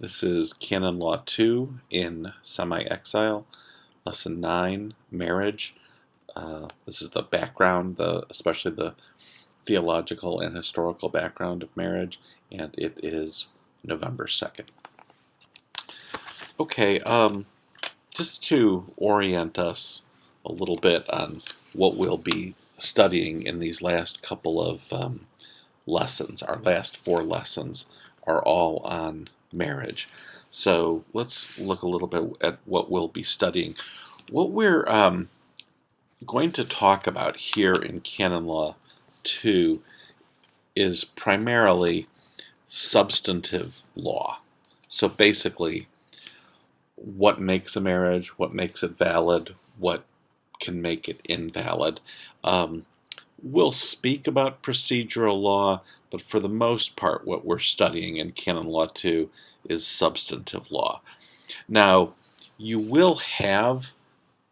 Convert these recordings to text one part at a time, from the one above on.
This is Canon Law II in Semi-Exile, Lesson 9, Marriage. This is the background, especially the theological and historical background of marriage, and it is November 2nd. Okay, just to orient us a little bit on what we'll be studying in these last couple of lessons. Our last 4 lessons are all on marriage. So let's look a little bit at what we'll be studying. What we're going to talk about here in Canon Law II is primarily substantive law. So basically, what makes a marriage, what makes it valid, what can make it invalid. We'll speak about procedural law, but for the most part what we're studying in Canon Law II is substantive law. Now, you will have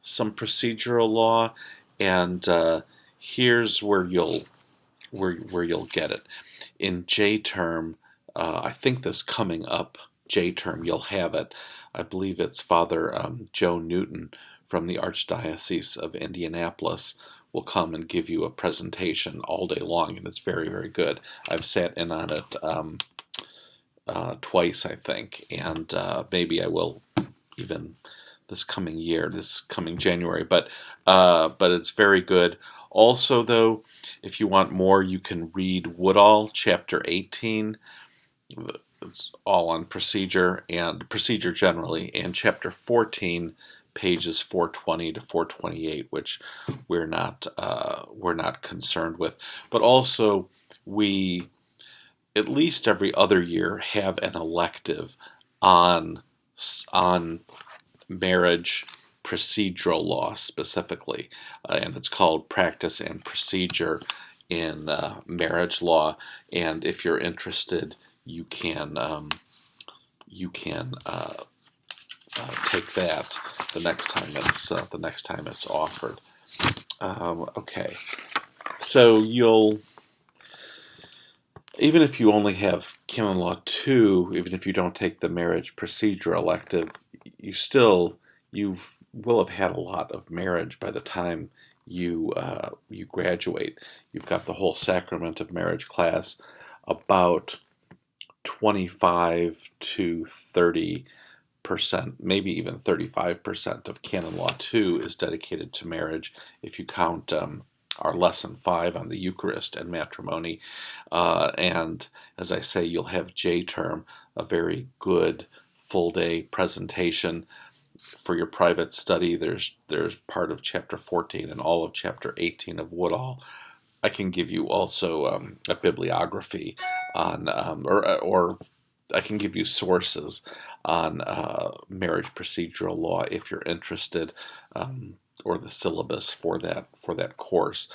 some procedural law, and here's where you'll get it. In J term, I think this coming up J term, you'll have it. I believe it's Father Joe Newton from the Archdiocese of Indianapolis will come and give you a presentation all day long, and it's very, very good. I've sat in on it twice, I think, and maybe I will even this coming January, but it's very good. Also, though, if you want more, you can read Woodall, chapter 18. It's all on procedure generally, and chapter 14, pages 420 to 428, which we're not concerned with. But also, we at least every other year have an elective on marriage procedural law specifically, and it's called Practice and Procedure in Marriage Law. And if you're interested, you can take that the next time it's offered. Okay, so even if you only have Canon Law II, even if you don't take the marriage procedure elective, you will have had a lot of marriage by the time you graduate. You've got the whole sacrament of marriage class. About 25 to 30%, maybe even 35% of Canon Law II is dedicated to marriage, if you count our lesson 5 on the Eucharist and matrimony. And as I say, you'll have J term, a very good full-day presentation for your private study. There's part of chapter 14 and all of chapter 18 of Woodall. I can give you also a bibliography on, or I can give you sources on marriage procedural law if you're interested, or the syllabus for that course.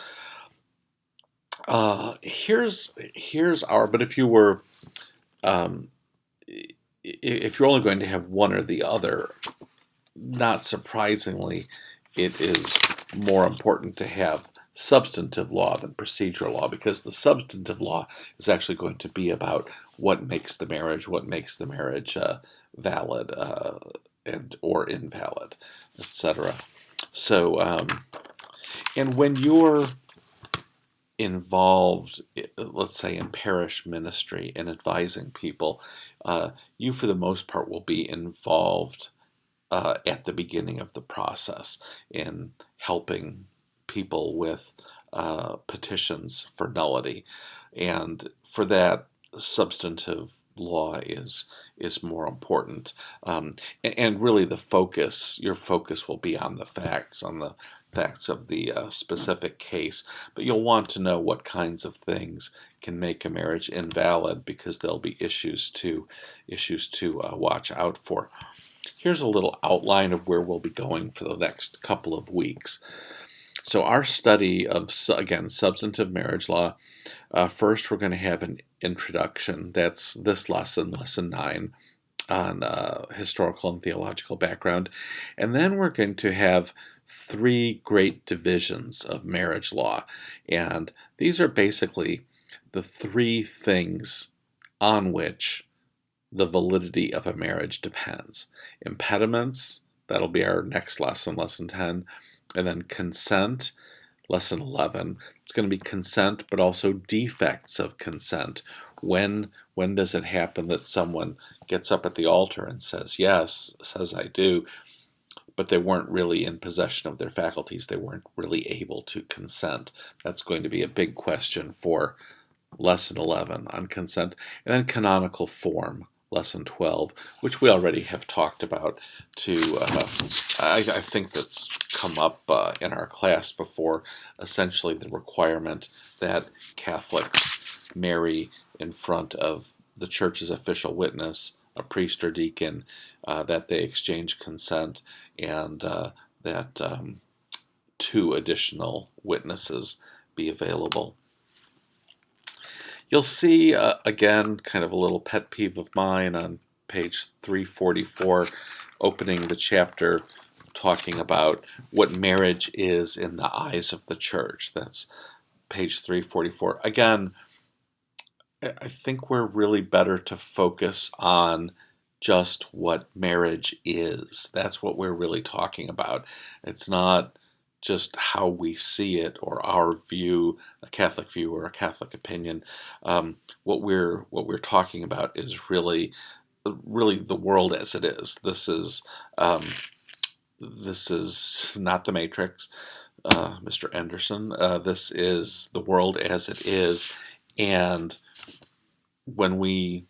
Here's our. But if you're only going to have one or the other, not surprisingly, it is more important to have substantive law than procedural law, because the substantive law is actually going to be about what makes the marriage valid and or invalid, etc. So, and when you're involved, let's say in parish ministry and advising people, you for the most part will be involved at the beginning of the process in helping people with petitions for nullity, and for that, substantive law is more important, and really your focus will be on the facts of the specific case. But you'll want to know what kinds of things can make a marriage invalid, because there'll be issues to watch out for. Here's a little outline of where we'll be going for the next couple of weeks. So our study of, again, substantive marriage law, first we're going to have an introduction. That's this lesson 9, on historical and theological background. And then we're going to have 3 great divisions of marriage law. And these are basically the 3 things on which the validity of a marriage depends. Impediments, that'll be our next lesson, lesson 10. And then consent, lesson 11. It's going to be consent, but also defects of consent. When does it happen that someone gets up at the altar and says yes, says I do, but they weren't really in possession of their faculties. They weren't really able to consent. That's going to be a big question for lesson 11 on consent. And then canonical form, lesson 12, which we already have talked about. I think that's come up in our class before, essentially the requirement that Catholics marry in front of the church's official witness, a priest or deacon, that they exchange consent, and that 2 additional witnesses be available. You'll see, again, kind of a little pet peeve of mine on page 344, opening the chapter talking about what marriage is in the eyes of the church. That's page 344. Again, I think we're really better to focus on just what marriage is. That's what we're really talking about. It's not just how we see it or our view, a Catholic view or a Catholic opinion. What we're talking about is really the world as it is. This is not the Matrix, Mr. Anderson. This is the world as it is, and when we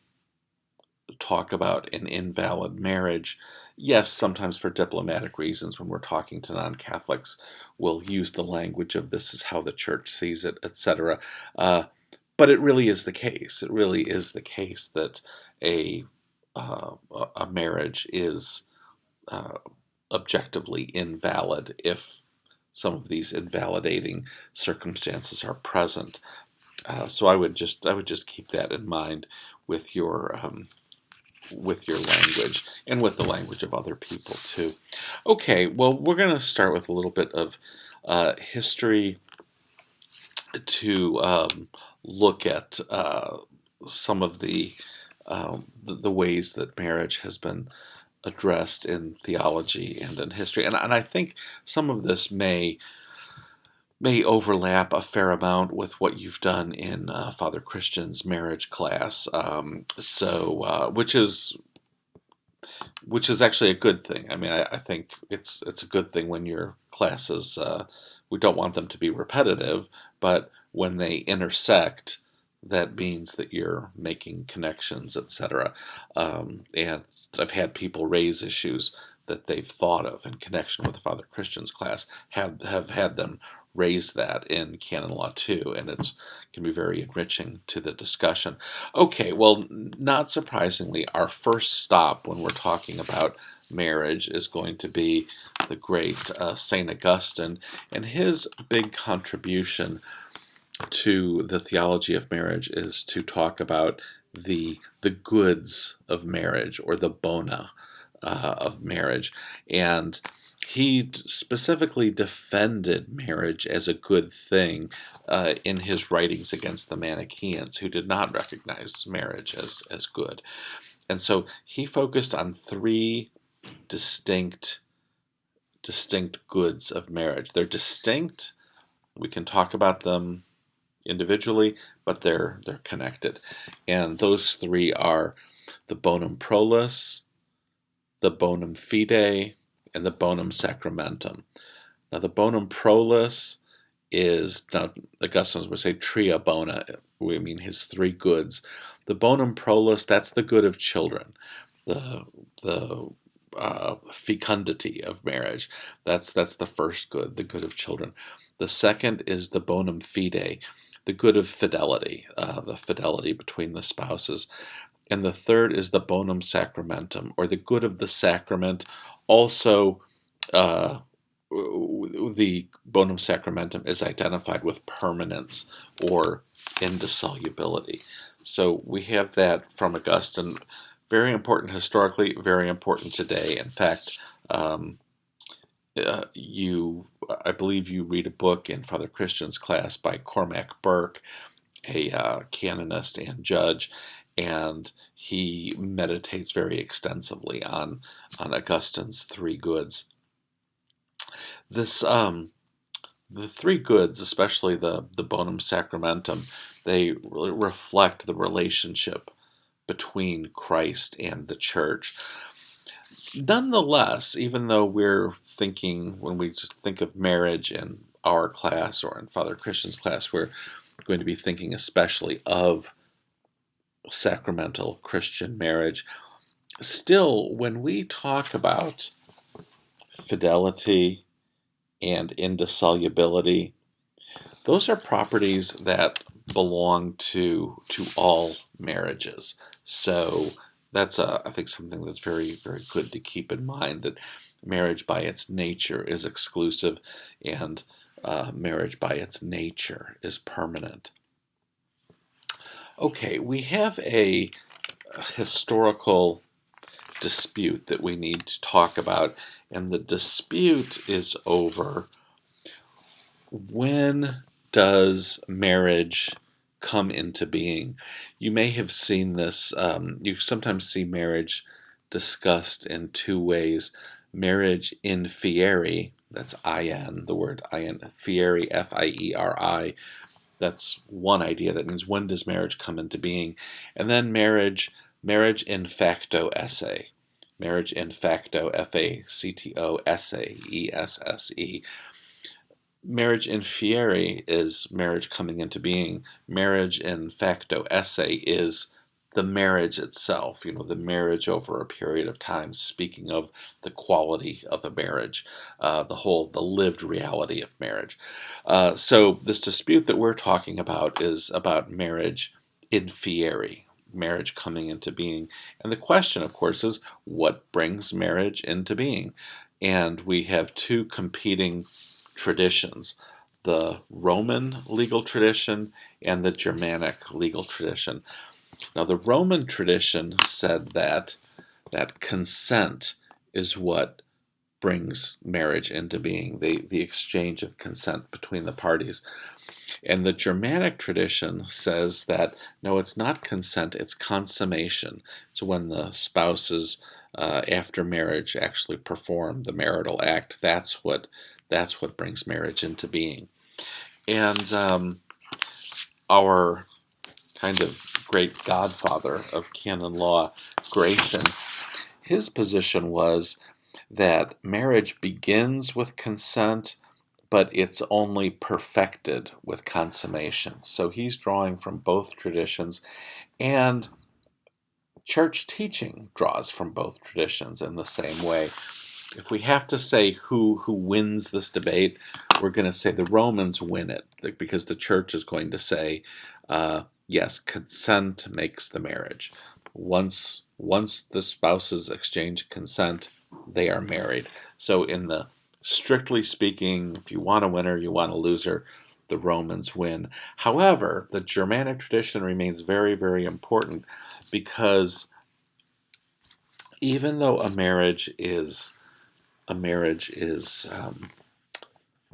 talk about an invalid marriage, yes, sometimes for diplomatic reasons, when we're talking to non-Catholics, we'll use the language of this is how the church sees it, etc. But it really is the case. It really is the case that a marriage is objectively invalid if some of these invalidating circumstances are present. So I would just keep that in mind with your language and with the language of other people too. Okay, well, we're going to start with a little bit of history to look at some of the ways that marriage has been addressed in theology and in history, and I think some of this may overlap a fair amount with what you've done in Father Christian's marriage class, which is actually a good thing. I mean, I think it's a good thing when your classes, we don't want them to be repetitive, but when they intersect, that means that you're making connections, etc. And I've had people raise issues that they've thought of in connection with Father Christian's class, have had them raise that in Canon Law II, and it can be very enriching to the discussion. Okay, well, not surprisingly, our first stop when we're talking about marriage is going to be the great Saint Augustine, and his big contribution to the theology of marriage is to talk about the goods of marriage, or the bona of marriage. And he specifically defended marriage as a good thing in his writings against the Manichaeans, who did not recognize marriage as good. And so he focused on 3 distinct goods of marriage. They're distinct. We can talk about them individually, but they're connected. And those 3 are the bonum prolus, the bonum fide, and the bonum sacramentum. Now, the bonum prolus is, now Augustine would say tria bona, we mean his 3 goods. The bonum prolus, that's the good of children, the fecundity of marriage. That's the first good, the good of children. The second is the bonum fide, the good of fidelity, the fidelity between the spouses. And the third is the bonum sacramentum, or the good of the sacrament. Also, the bonum sacramentum is identified with permanence or indissolubility. So we have that from Augustine. Very important historically, very important today. In fact, I believe you read a book in Father Christian's class by Cormac Burke, a canonist and judge, and he meditates very extensively on Augustine's three goods. This the three goods, especially the bonum sacramentum, they really reflect the relationship between Christ and the Church. Nonetheless, even though we're thinking, when we just think of marriage in our class or in Father Christian's class, we're going to be thinking especially of sacramental Christian marriage. Still, when we talk about fidelity and indissolubility, those are properties that belong to all marriages. So that's, I think, something that's very, very good to keep in mind, that marriage by its nature is exclusive, and marriage by its nature is permanent. Okay, we have a historical dispute that we need to talk about, and the dispute is over when does marriage come into being. You may have seen this, you sometimes see marriage discussed in two ways. Marriage in fieri, that's in, the word in, fieri, F-I-E-R-I, that's one idea. That means, when does marriage come into being? And then marriage in facto esse. Marriage in facto, F-A-C-T-O, esse, E-S-S-E. Marriage in fieri is marriage coming into being. Marriage in facto esse is the marriage itself, the marriage over a period of time, speaking of the quality of a marriage, the lived reality of marriage. So this dispute that we're talking about is about marriage in fieri, marriage coming into being. And the question, of course, is what brings marriage into being? And we have two competing traditions: the Roman legal tradition and the Germanic legal tradition. Now, the Roman tradition said that consent is what brings marriage into being, the exchange of consent between the parties. And the Germanic tradition says that, no, it's not consent, it's consummation. So when the spouses, after marriage, actually perform the marital act, that's what brings marriage into being. And our kind of great godfather of canon law, Gratian, his position was that marriage begins with consent, but it's only perfected with consummation. So he's drawing from both traditions, and church teaching draws from both traditions in the same way. If we have to say who wins this debate, we're going to say the Romans win it, because the church is going to say, yes, consent makes the marriage. Once the spouses exchange consent, they are married. So in the strictly speaking, if you want a winner, you want a loser, the Romans win. However, the Germanic tradition remains very, very important, because even though a marriage is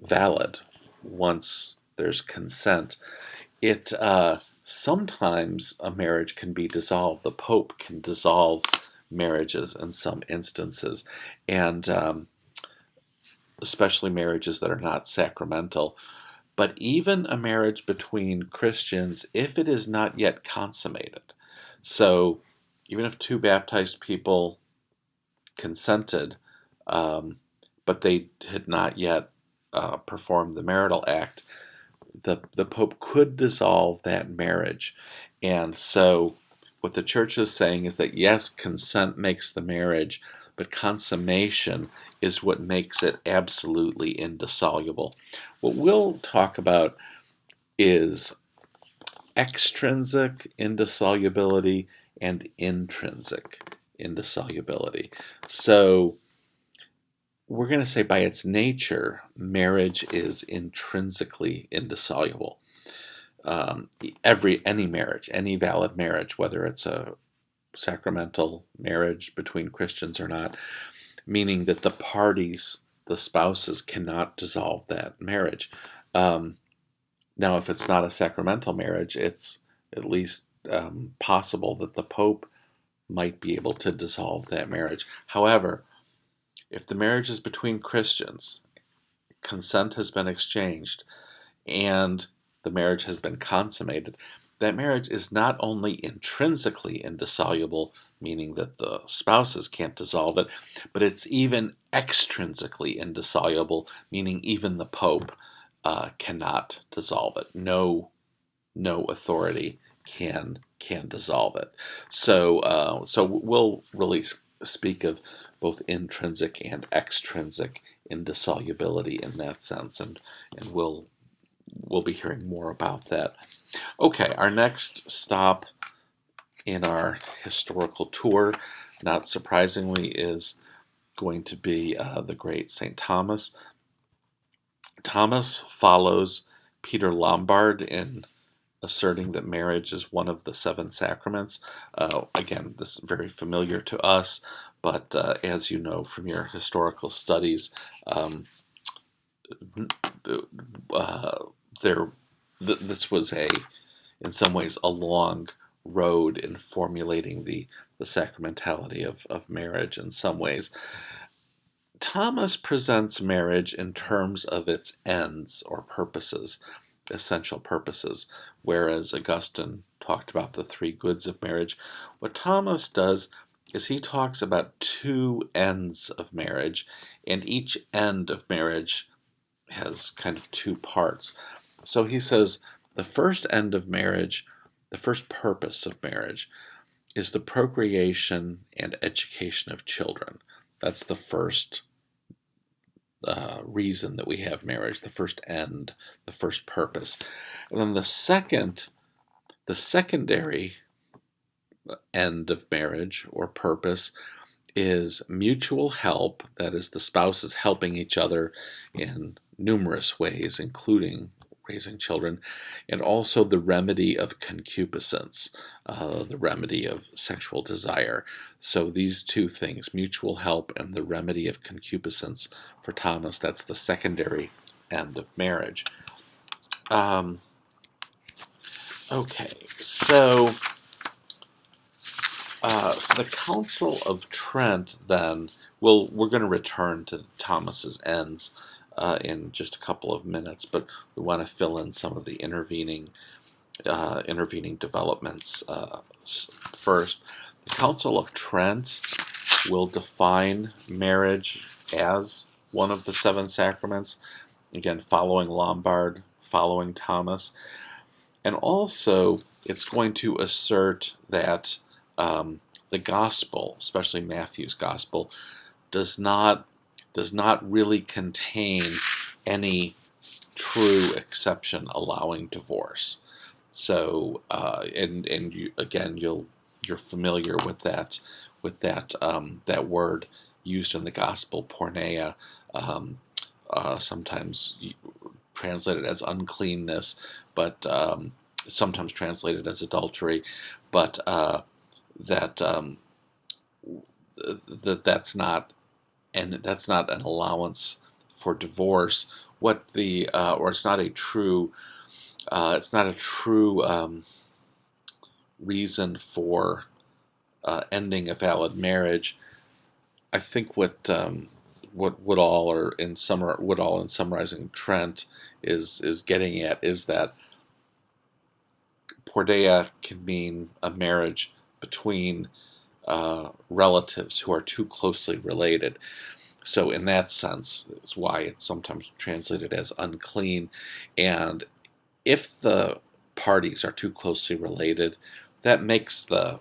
valid once there's consent, it sometimes a marriage can be dissolved. The Pope can dissolve marriages in some instances, and especially marriages that are not sacramental. But even a marriage between Christians, if it is not yet consummated, so even if two baptized people consented, but they had not yet performed the marital act, the Pope could dissolve that marriage. And so what the Church is saying is that, yes, consent makes the marriage, but consummation is what makes it absolutely indissoluble. What we'll talk about is extrinsic indissolubility and intrinsic indissolubility. So we're going to say, by its nature, marriage is intrinsically indissoluble. Any marriage, any valid marriage, whether it's a sacramental marriage between Christians or not, meaning that the parties, the spouses, cannot dissolve that marriage. Now, if it's not a sacramental marriage, it's at least possible that the Pope might be able to dissolve that marriage. However, if the marriage is between Christians, consent has been exchanged, and the marriage has been consummated, that marriage is not only intrinsically indissoluble, meaning that the spouses can't dissolve it, but it's even extrinsically indissoluble, meaning even the Pope cannot dissolve it. No authority can dissolve it. So we'll really speak of both intrinsic and extrinsic indissolubility in that sense, and we'll be hearing more about that. Okay, our next stop in our historical tour, not surprisingly, is going to be the great St. Thomas. Thomas follows Peter Lombard in asserting that marriage is one of the seven sacraments. Again, this is very familiar to us, but as you know from your historical studies, this was in some ways, a long road in formulating the sacramentality of marriage in some ways. Thomas presents marriage in terms of its ends or purposes, essential purposes, whereas Augustine talked about the three goods of marriage. What Thomas does is he talks about two ends of marriage, and each end of marriage has kind of two parts. So he says the first end of marriage, the first purpose of marriage, is the procreation and education of children. That's the first reason that we have marriage, the first end, the first purpose. And then the secondary end of marriage or purpose is mutual help, that is, the spouses helping each other in numerous ways, including raising children, and also the remedy of concupiscence, the remedy of sexual desire. So these two things, mutual help and the remedy of concupiscence, for Thomas, that's the secondary end of marriage. Okay, so the Council of Trent, then, we're going to return to Thomas's ends in just a couple of minutes, but we want to fill in some of the intervening developments first. The Council of Trent will define marriage as one of the seven sacraments, again, following Lombard, following Thomas, and also it's going to assert that the gospel, especially Matthew's gospel, does not really contain any true exception allowing divorce. So, and you, again, you're familiar with that that word used in the gospel, porneia, sometimes translated as uncleanness, but sometimes translated as adultery, but that's not an allowance for divorce. Or it's not a true reason for ending a valid marriage. I think what Woodall in summarizing Trent is getting at is that porneia can mean a marriage between relatives who are too closely related. So in that sense, is why it's sometimes translated as unclean. And if the parties are too closely related, that makes the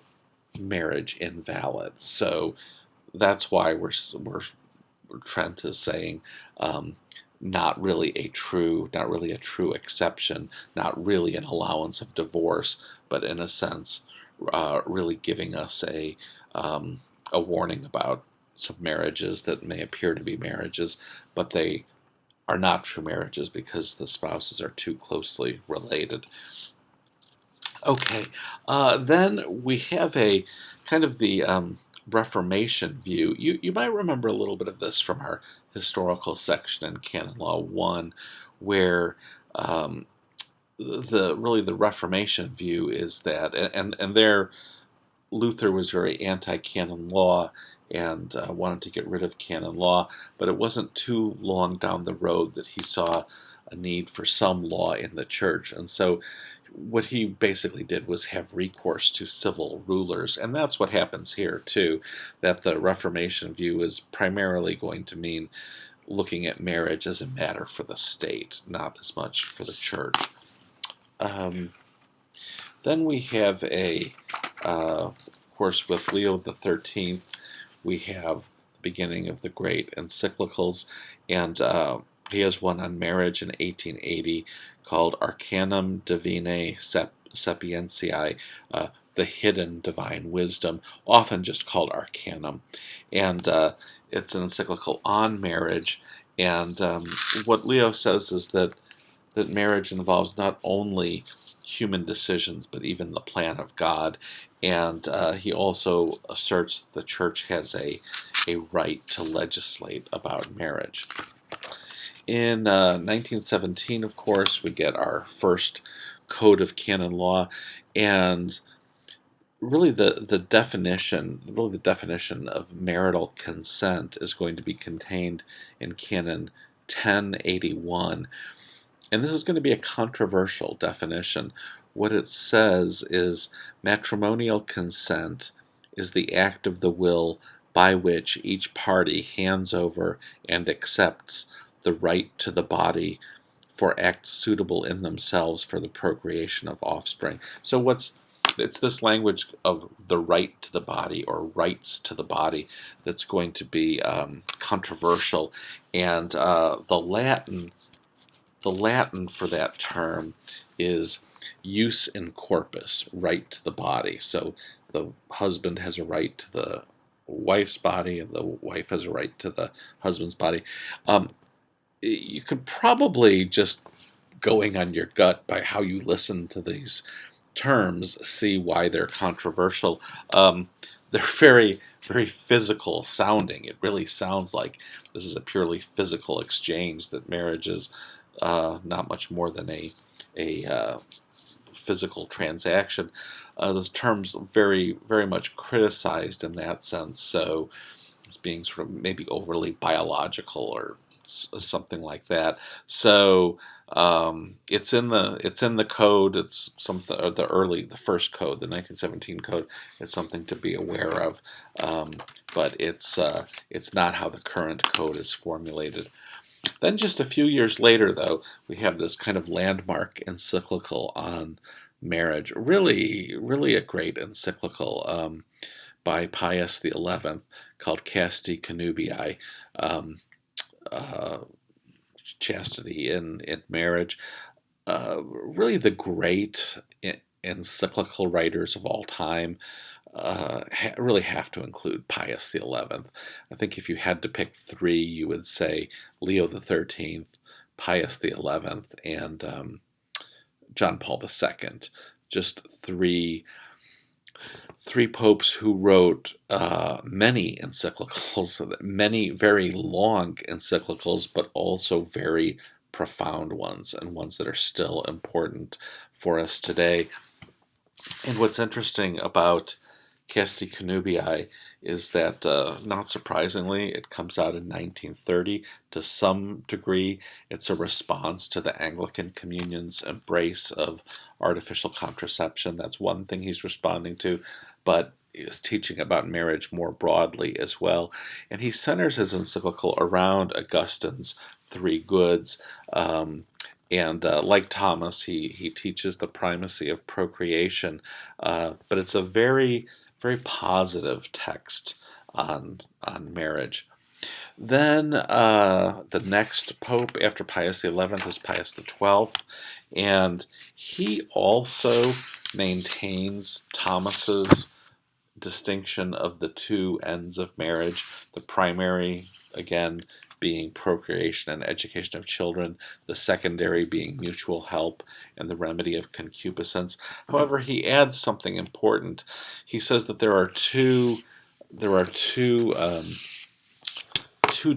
marriage invalid. So that's why Trent is saying not really a true exception, not really an allowance of divorce, but in a sense, really giving us a warning about some marriages that may appear to be marriages, but they are not true marriages because the spouses are too closely related. Okay, then we have a kind of the Reformation view. You might remember a little bit of this from our historical section in Canon Law I, where the Reformation view is that, and there Luther was very anti-canon law and wanted to get rid of canon law, but it wasn't too long down the road that he saw a need for some law in the church. And so what he basically did was have recourse to civil rulers, and that's what happens here too, that the Reformation view is primarily going to mean looking at marriage as a matter for the state, not as much for the church. Then we have of course, with Leo the 13th, we have the beginning of the great encyclicals, and he has one on marriage in 1880 called Arcanum Divinae Sapientiae, the hidden divine wisdom, often just called Arcanum. And it's an encyclical on marriage, and what Leo says is that marriage involves not only human decisions, but even the plan of God. And he also asserts the church has a right to legislate about marriage. In 1917, of course, we get our first code of canon law, and really the definition of marital consent is going to be contained in Canon 1081. And this is going to be a controversial definition. What it says is matrimonial consent is the act of the will by which each party hands over and accepts the right to the body for acts suitable in themselves for the procreation of offspring. So it's this language of the right to the body, or rights to the body, that's going to be controversial. And the Latin for that term is jus in corpus, right to the body. So the husband has a right to the wife's body, and the wife has a right to the husband's body. You could probably, just going on your gut by how you listen to these terms, see why they're controversial. They're very, very physical sounding. It really sounds like this is a purely physical exchange, that marriage is not much more than a physical transaction. Those terms very, very much criticized in that sense, so as being sort of maybe overly biological or something like that. So it's in the code. It's something, or the first code, the 1917 code. It's something to be aware of, but it's not how the current code is formulated. Then just a few years later, though, we have this kind of landmark encyclical on marriage. Really, really a great encyclical by Pius XI called Casti Connubii, chastity in marriage. Really the great encyclical writers of all time. Really have to include Pius XI. I think if you had to pick three, you would say Leo the 13th, Pius XI, and John Paul II. Just three popes who wrote many encyclicals, many very long encyclicals, but also very profound ones, and ones that are still important for us today. And what's interesting about Casti Connubii is that, not surprisingly, it comes out in 1930. To some degree, it's a response to the Anglican Communion's embrace of artificial contraception. That's one thing he's responding to, but is teaching about marriage more broadly as well. And he centers his encyclical around Augustine's three goods. And like Thomas, he teaches the primacy of procreation, but it's a very, very positive text on marriage. Then the next pope after Pius XI is Pius XII, and he also maintains Thomas's distinction of the two ends of marriage, the primary, again, being procreation and education of children, the secondary being mutual help and the remedy of concupiscence. However, he adds something important. He says that there are two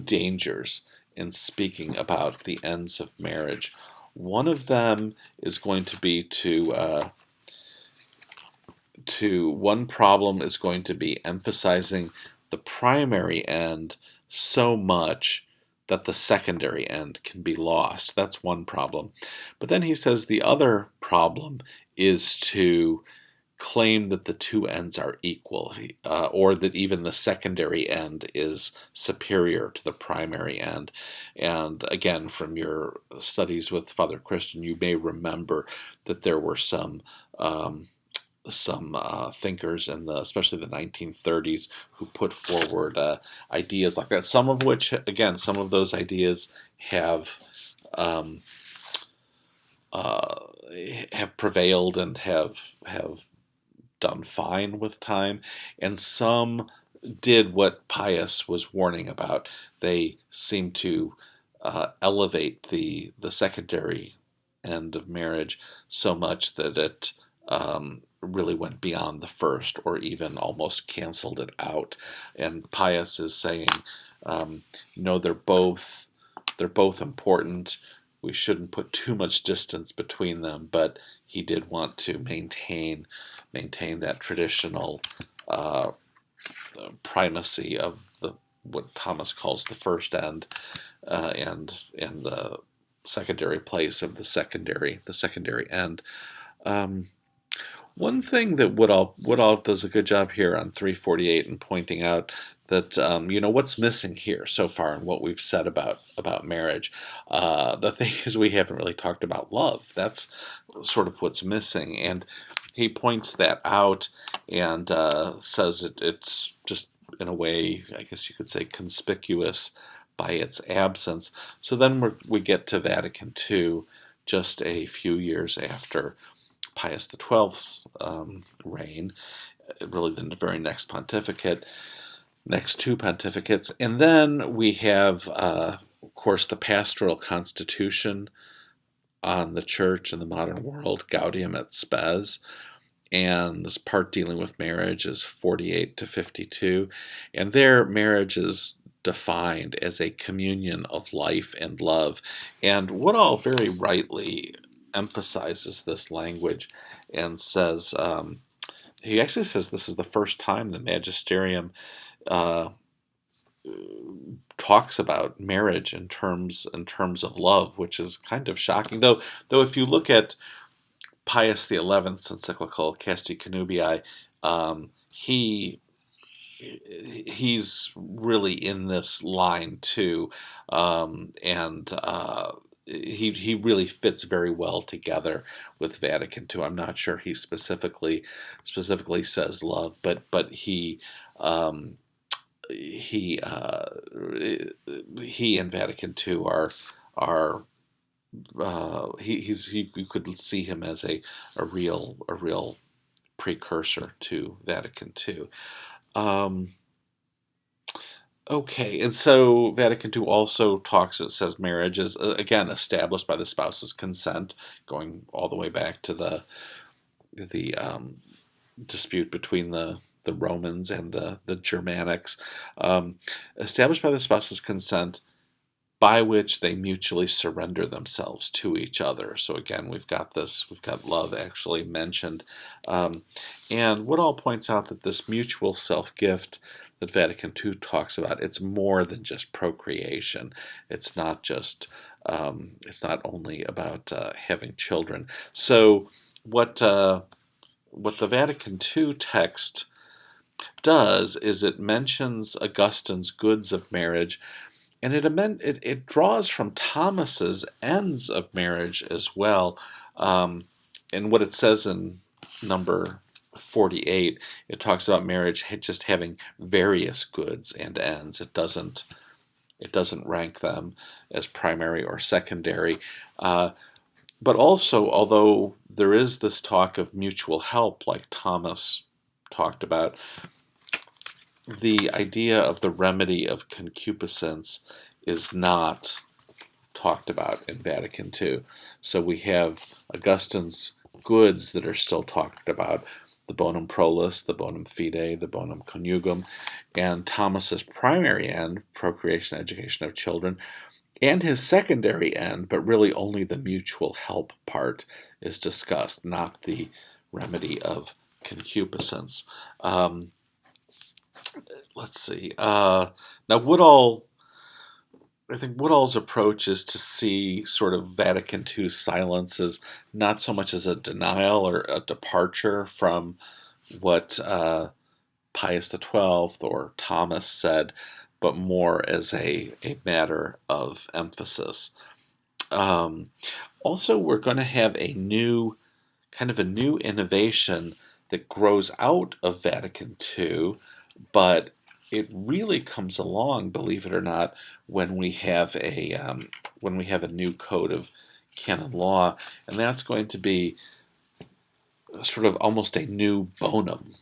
dangers in speaking about the ends of marriage. One of them is going to be one problem is going to be emphasizing the primary end so much that the secondary end can be lost. That's one problem. But then he says the other problem is to claim that the two ends are equal, or that even the secondary end is superior to the primary end. And again, from your studies with Father Christian, you may remember that there were some thinkers in especially the 1930s who put forward ideas like that. Some of which, again, some of those ideas have prevailed and have done fine with time, and some did what Pius was warning about. They seem to elevate the secondary end of marriage so much that it really went beyond the first, or even almost canceled it out. And Pius is saying, no, they're both important. We shouldn't put too much distance between them, but he did want to maintain that traditional primacy of what Thomas calls the first end, and the secondary place of the secondary end. One thing that Woodall does a good job here on 348 in pointing out that what's missing here so far in what we've said about marriage. The thing is, we haven't really talked about love. That's sort of what's missing, and he points that out and says it's just, in a way, I guess you could say, conspicuous by its absence. So then we get to Vatican II, just a few years after Pius XII's reign, really the very next pontificate, next two pontificates. And then we have, of course, the pastoral constitution on the church in the modern world, Gaudium et Spes, and this part dealing with marriage is 48 to 52. And there, marriage is defined as a communion of life and love. And Woodall very rightly emphasizes this language and says, he actually says this is the first time the magisterium talks about marriage in terms of love, which is kind of shocking. Though if you look at Pius XI's encyclical Casti Connubii, he's really in this line too, and he really fits very well together with Vatican II. I'm not sure he specifically says love, but he and Vatican II are you could see him as a real precursor to Vatican II. Okay, and so Vatican II also it says marriage is, again, established by the spouse's consent, going all the way back to the dispute between the Romans and the Germanics, established by the spouse's consent, by which they mutually surrender themselves to each other. So again, we've got love actually mentioned. And Woodall points out that this mutual self-gift that Vatican II talks about, it's more than just procreation. It's not only about having children. So what the Vatican II text does is it mentions Augustine's goods of marriage, and it draws from Thomas's ends of marriage as well. And what it says in number 48, it talks about marriage just having various goods and ends. It doesn't rank them as primary or secondary. But also, although there is this talk of mutual help, like Thomas talked about, the idea of the remedy of concupiscence is not talked about in Vatican II. So we have Augustine's goods that are still talked about, the bonum prolus, the bonum fide, the bonum conjugum, and Thomas's primary end, procreation, education of children, and his secondary end, but really only the mutual help part is discussed, not the remedy of concupiscence. Let's see. Now, I think Woodall's approach is to see sort of Vatican II's silence as not so much as a denial or a departure from what Pius XII or Thomas said, but more as a matter of emphasis. Um, Also, we're going to have a new innovation that grows out of Vatican II, but it really comes along, believe it or not, when we have a new code of canon law, and that's going to be sort of almost a new bonum,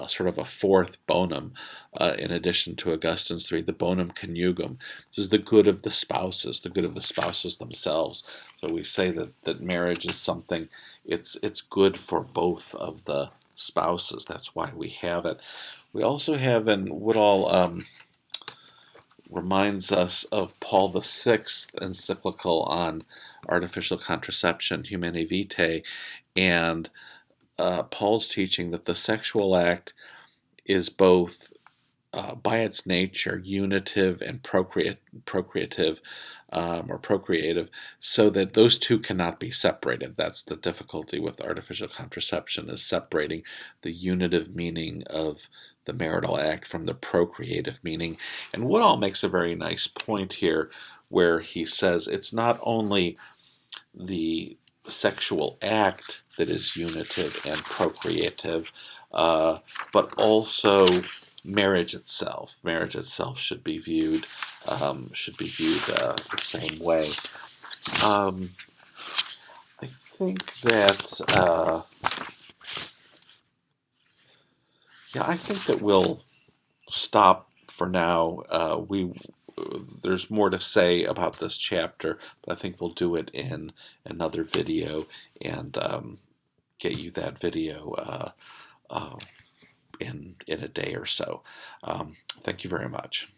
sort of a fourth bonum, in addition to Augustine's three, the bonum conjugum. This is the good of the spouses themselves. So we say that marriage is something, it's good for both of the spouses. That's why we have it. We also have, and Woodall reminds us of Paul VI encyclical on artificial contraception, Humanae Vitae, and Paul's teaching that the sexual act is both, by its nature, unitive and procreative, or procreative, so that those two cannot be separated. That's the difficulty with artificial contraception, is separating the unitive meaning of the marital act from the procreative meaning. And Woodall makes a very nice point here, where he says it's not only the sexual act that is unitive and procreative, but also marriage itself. Marriage itself should be viewed the same way. I think that I think that we'll stop for now. There's more to say about this chapter, but I think we'll do it in another video and get you that video in a day or so. Thank you very much.